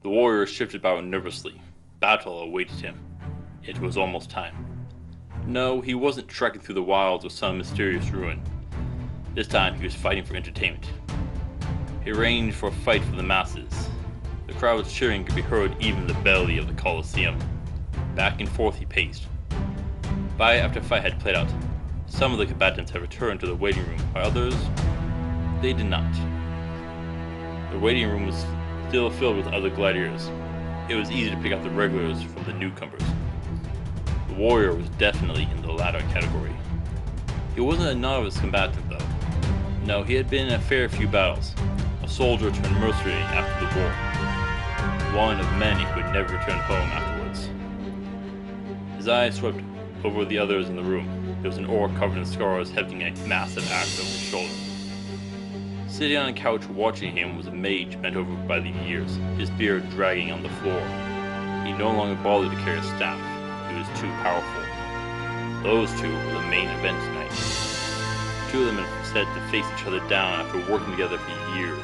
The warrior shifted about nervously. Battle awaited him. It was almost time. No, he wasn't trekking through the wilds of some mysterious ruin. This time he was fighting for entertainment. He arranged for a fight for the masses. The crowd's cheering could be heard even in the belly of the Colosseum. Back and forth he paced. Fight after fight had played out. Some of the combatants had returned to the waiting room, while others, they did not. The waiting room was still filled with other gladiators. It was easy to pick out the regulars from the newcomers. The warrior was definitely in the latter category. He wasn't a novice combatant though. No, he had been in a fair few battles. A soldier turned mercenary after the war. One of many who would never return home afterwards. His eyes swept over the others in the room. There was an orc covered in scars hefting a massive axe over his shoulder. Sitting on a couch watching him was a mage bent over by the years, his beard dragging on the floor. He no longer bothered to carry a staff. He was too powerful. Those two were the main event tonight. The two of them had said to face each other down after working together for years.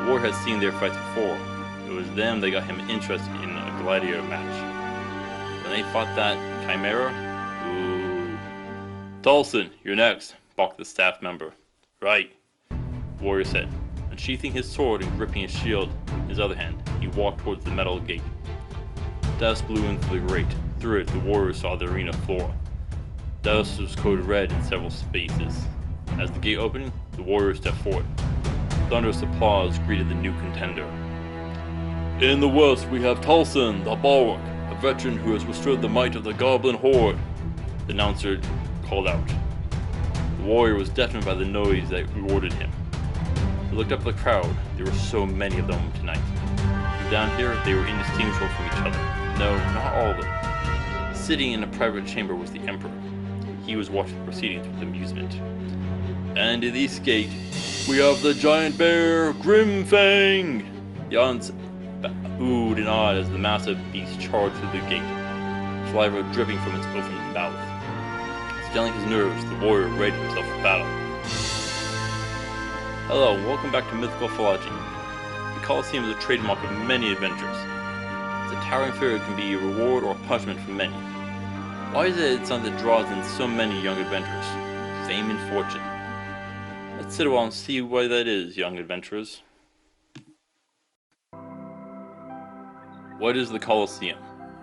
The warrior had seen their fights before. It was them that got him interested in a gladiator match. When they fought that chimera, ooh. Tolson, you're next, balked the staff member. Right, the warrior said. Unsheathing his sword and gripping his shield in his other hand, he walked towards the metal gate. Dust blew in through the grate. Through it, the warrior saw the arena floor. Dust was coded red in several spaces. As the gate opened, the warrior stepped forward. Thunderous applause greeted the new contender. In the west, we have Tolson, the Bulwark, a veteran who has withstood the might of the goblin horde, the announcer called out. The warrior was deafened by the noise that rewarded him. He looked up at the crowd. There were so many of them tonight. From down here, they were indistinguishable from each other. No, not all of them. Sitting in a private chamber was the emperor. He was watching the proceedings with amusement. And in the east gate, we have the giant bear, Grimfang! The audience oohed and awed as the massive beast charged through the gate, saliva dripping from its open mouth. Stilling his nerves, the warrior readied himself for battle. Hello, and welcome back to Mythical Philology. The Colosseum is a trademark of many adventures. It's a towering figure can be a reward or a punishment for many. Why is it something that draws in so many young adventurers? Fame and fortune. Let's sit a while and see why that is, young adventurers. What is the Colosseum?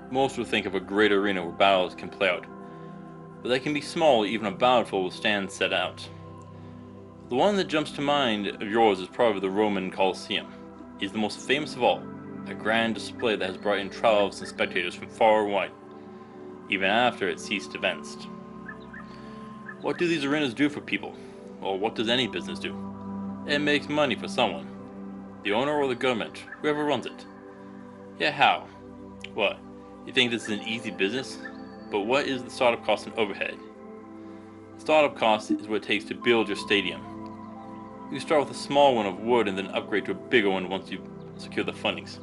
Most would think of a great arena where battles can play out. But they can be small, even a battlefield will stand set out. The one that jumps to mind of yours is probably the Roman Colosseum. It is the most famous of all, a grand display that has brought in crowds and spectators from far and wide, even after it ceased events. What do these arenas do for people? Well, what does any business do? It makes money for someone. The owner or the government, whoever runs it. Yeah, how? What? You think this is an easy business? But what is the startup cost and overhead? The startup cost is what it takes to build your stadium. You start with a small one of wood and then upgrade to a bigger one once you secure the fundings.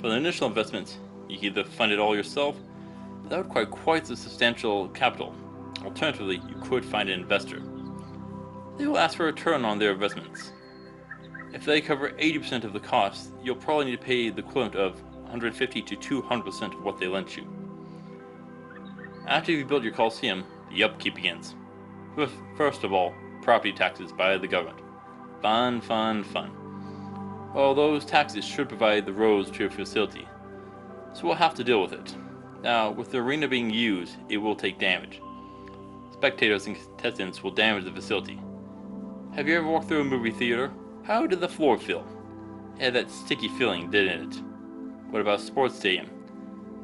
For the initial investments, you can either fund it all yourself, but that would require quite a substantial capital. Alternatively, you could find an investor. They will ask for a return on their investments. If they cover 80% of the cost, you'll probably need to pay the equivalent of 150 to 200% of what they lent you. After you've built your Colosseum, the upkeep begins. With, first of all, property taxes by the government. Fun, fun, fun. Well, those taxes should provide the roads to your facility, so we'll have to deal with it. Now, with the arena being used, it will take damage. Spectators and contestants will damage the facility. Have you ever walked through a movie theater? How did the floor feel? It had that sticky feeling, didn't it? What about a sports stadium?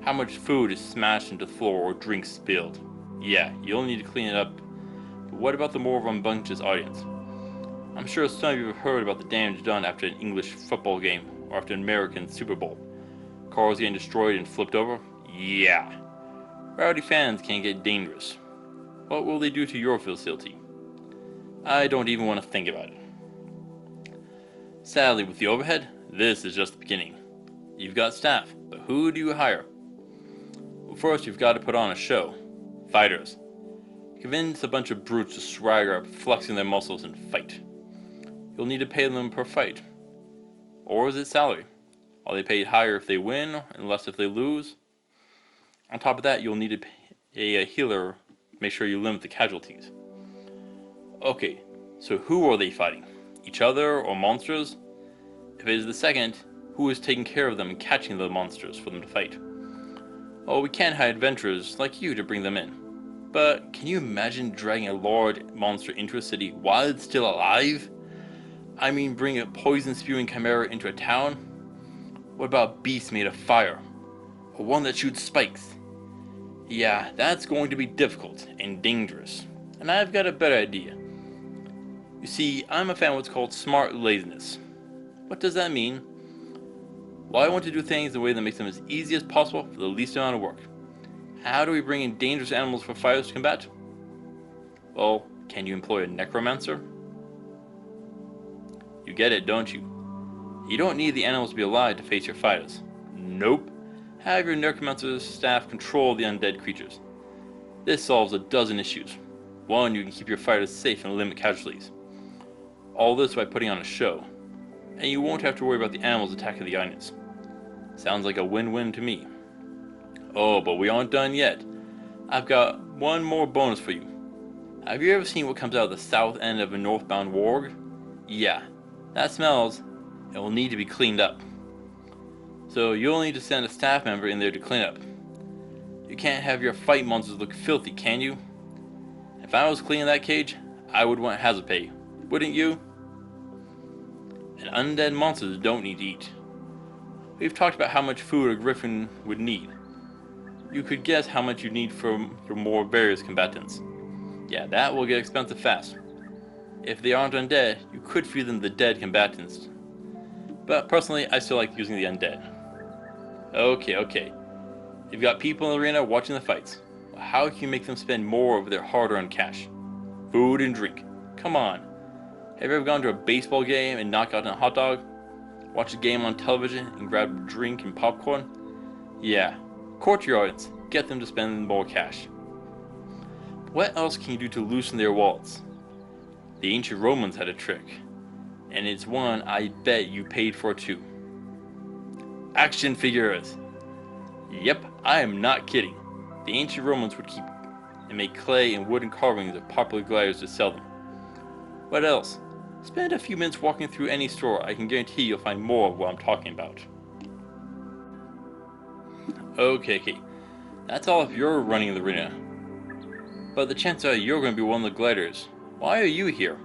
How much food is smashed into the floor or drinks spilled? Yeah, you'll need to clean it up. But what about the more rambunctious audience? I'm sure some of you have heard about the damage done after an English football game or after an American Super Bowl. Cars getting destroyed and flipped over? Yeah. Rowdy fans can get dangerous. What will they do to your facility? I don't even want to think about it. Sadly, with the overhead, this is just the beginning. You've got staff, but who do you hire? Well, first you've got to put on a show. Fighters. Convince a bunch of brutes to swagger up, flexing their muscles and fight. You'll need to pay them per fight. Or is it salary? Are they paid higher if they win and less if they lose? On top of that, you'll need to pay a healer to make sure you limit the casualties. Okay, so who are they fighting? Each other or monsters? If it is the second, who is taking care of them and catching the monsters for them to fight? Oh, we can't hire adventurers like you to bring them in. But can you imagine dragging a large monster into a city while it's still alive? I mean, bring a poison-spewing chimera into a town? What about a beast made of fire? Or one that shoots spikes? Yeah, that's going to be difficult and dangerous. And I've got a better idea. You see, I'm a fan of what's called smart laziness. What does that mean? Well, I want to do things in a way that makes them as easy as possible for the least amount of work. How do we bring in dangerous animals for fighters to combat? Well, can you employ a necromancer? You get it, don't you? You don't need the animals to be alive to face your fighters. Nope. Have your necromancer staff control the undead creatures. This solves a dozen issues. One, you can keep your fighters safe and limit casualties. All this by putting on a show. And you won't have to worry about the animals attacking the audience. Sounds like a win-win to me. Oh, but we aren't done yet. I've got one more bonus for you. Have you ever seen what comes out of the south end of a northbound warg? Yeah, that smells and will need to be cleaned up. So you'll need to send a staff member in there to clean up. You can't have your fight monsters look filthy, can you? If I was cleaning that cage, I would want hazard pay, wouldn't you? And undead monsters don't need to eat. We've talked about how much food a griffin would need. You could guess how much you need for more various combatants. Yeah, that will get expensive fast. If they aren't undead, you could feed them the dead combatants. But personally, I still like using the undead. Okay. You've got people in the arena watching the fights. How can you make them spend more of their hard-earned cash? Food and drink. Come on. Have you ever gone to a baseball game and not gotten a hot dog? Watch a game on television and grab a drink and popcorn? Yeah. Court your audience. Get them to spend more cash. What else can you do to loosen their wallets? The ancient Romans had a trick. And it's one I bet you paid for too. Action figures. Yep, I am not kidding. The ancient Romans would keep and make clay and wooden carvings of popular gladiators to sell them. What else? Spend a few minutes walking through any store. I can guarantee you'll find more of what I'm talking about. Okay. That's all if you're running the arena. But the chances are you're going to be one of the gladiators. Why are you here?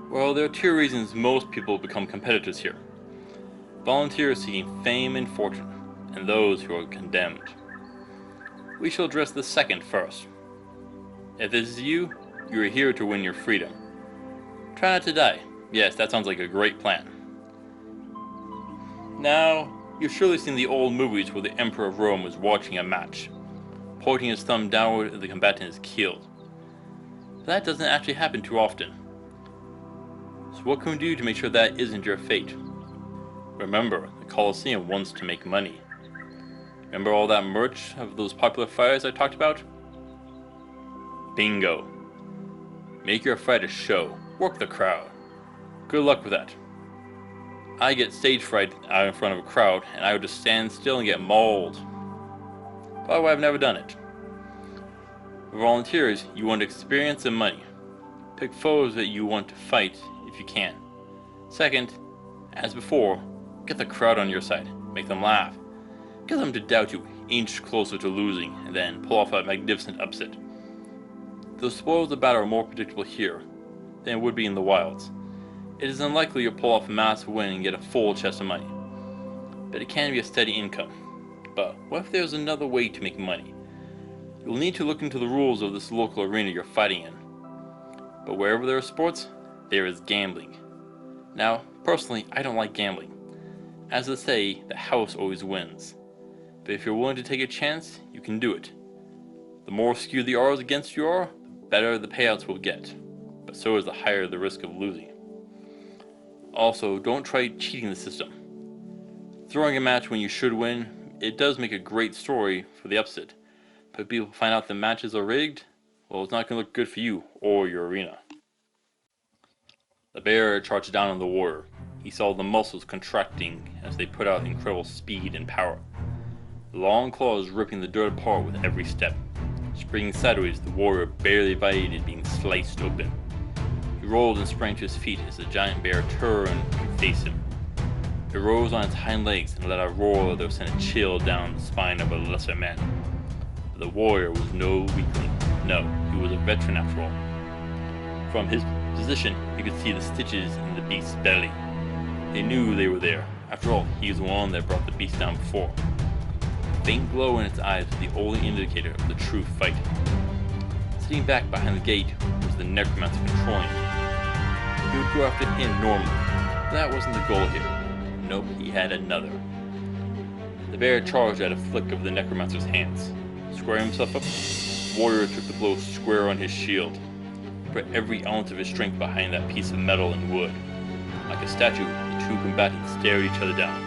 Well, there are two reasons most people become competitors here. Volunteers seeking fame and fortune, and those who are condemned. We shall address the second first. If this is you, you are here to win your freedom. Try not to die. Yes, that sounds like a great plan. Now, you've surely seen the old movies where the Emperor of Rome is watching a match, pointing his thumb downward and the combatant is killed. But that doesn't actually happen too often. So what can we do to make sure that isn't your fate? Remember, the Colosseum wants to make money. Remember all that merch of those popular fighters I talked about? Bingo. Make your fight a show. Work the crowd. Good luck with that. I get stage fright out in front of a crowd, and I would just stand still and get mauled. But I've never done it. For volunteers, you want experience and money. Pick foes that you want to fight if you can. Second, as before, get the crowd on your side. Make them laugh. Get them to doubt you, inch closer to losing, and then pull off a magnificent upset. The spoils of the battle are more predictable here than it would be in the wilds. It is unlikely you'll pull off a massive win and get a full chest of money. But it can be a steady income. But what if there's another way to make money? You'll need to look into the rules of this local arena you're fighting in. But wherever there are sports, there is gambling. Now, personally, I don't like gambling. As they say, the house always wins. But if you're willing to take a chance, you can do it. The more skewed the odds against you are, the better the payouts will get. But so is the higher the risk of losing. Also, don't try cheating the system. Throwing a match when you should win, it does make a great story for the upset. But if people find out the matches are rigged, well, it's not going to look good for you or your arena. The bear charged down on the warrior. He saw the muscles contracting as they put out incredible speed and power. The long claws ripping the dirt apart with every step. Springing sideways, the warrior barely evaded being sliced open. He rolled and sprang to his feet as the giant bear turned to face him. It rose on its hind legs and let out a roar that sent a chill down the spine of a lesser man. But the warrior was no weakling. No, he was a veteran after all. From his position, he could see the stitches in the beast's belly. He knew they were there. After all, he was the one that brought the beast down before. The faint glow in its eyes was the only indicator of the true fight. Sitting back behind the gate was the necromancer controlling it. He would go after him normally, but that wasn't the goal here. Nope, he had another. The bear charged at a flick of the necromancer's hands. Squaring himself up, the warrior took the blow square on his shield. He put every ounce of his strength behind that piece of metal and wood. Like a statue, the two combatants stared each other down.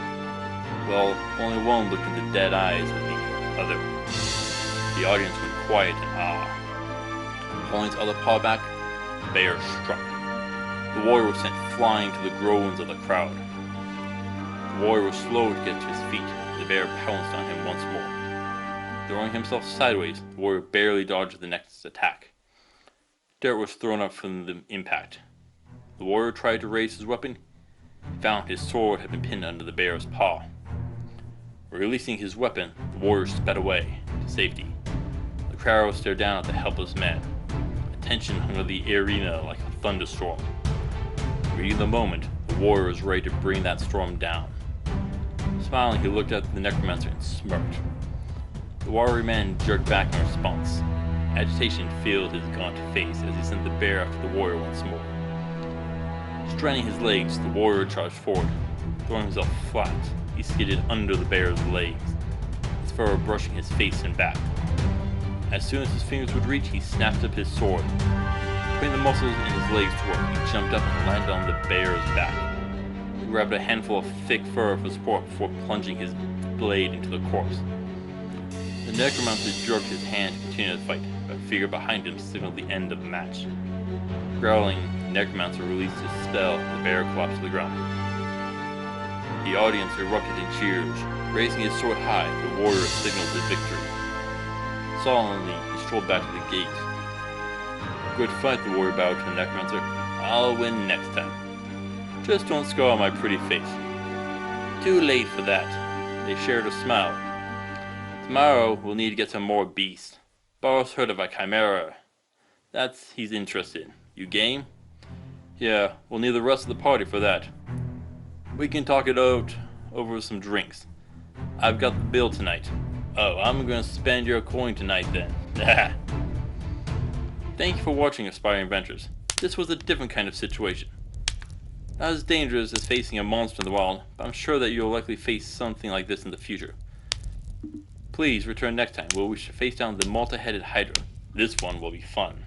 Well, only one looked in the dead eyes of the other. The audience went quiet in awe. Pulling his other paw back, the bear struck. The warrior was sent flying to the groans of the crowd. The warrior was slow to get to his feet. The bear pounced on him once more. Throwing himself sideways, the warrior barely dodged the next attack. Dirt was thrown up from the impact. The warrior tried to raise his weapon. He found his sword had been pinned under the bear's paw. Releasing his weapon, the warrior sped away to safety. The crowd stared down at the helpless man. Tension hung over the arena like a thunderstorm. Reading the moment, the warrior was ready to bring that storm down. Smiling, he looked at the necromancer and smirked. The warrior man jerked back in response. Agitation filled his gaunt face as he sent the bear after the warrior once more. Straining his legs, the warrior charged forward. Throwing himself flat, he skidded under the bear's legs, his fur brushing his face and back. As soon as his fingers would reach, he snapped up his sword. Putting the muscles in his legs to work, he jumped up and landed on the bear's back. He grabbed a handful of thick fur for support before plunging his blade into the corpse. The necromancer jerked his hand to continue the fight, but a figure behind him signaled the end of the match. Growling, the necromancer released his spell and the bear collapsed to the ground. The audience erupted in cheers. Raising his sword high, the warrior signaled his victory. Solemnly, he strolled back to the gate. Good fight, the warrior bowed to the necromancer. I'll win next time. Just don't scar my pretty face. Too late for that. They shared a smile. Tomorrow, we'll need to get some more beasts. Boris heard of a chimera. That's he's interested in. You game? Yeah, we'll need the rest of the party for that. We can talk it out over some drinks. I've got the bill tonight. Oh, I'm gonna spend your coin tonight then. Thank you for watching Aspiring Adventures. This was a different kind of situation. Not as dangerous as facing a monster in the wild, but I'm sure that you'll likely face something like this in the future. Please return next time where we should face down the multi-headed Hydra. This one will be fun.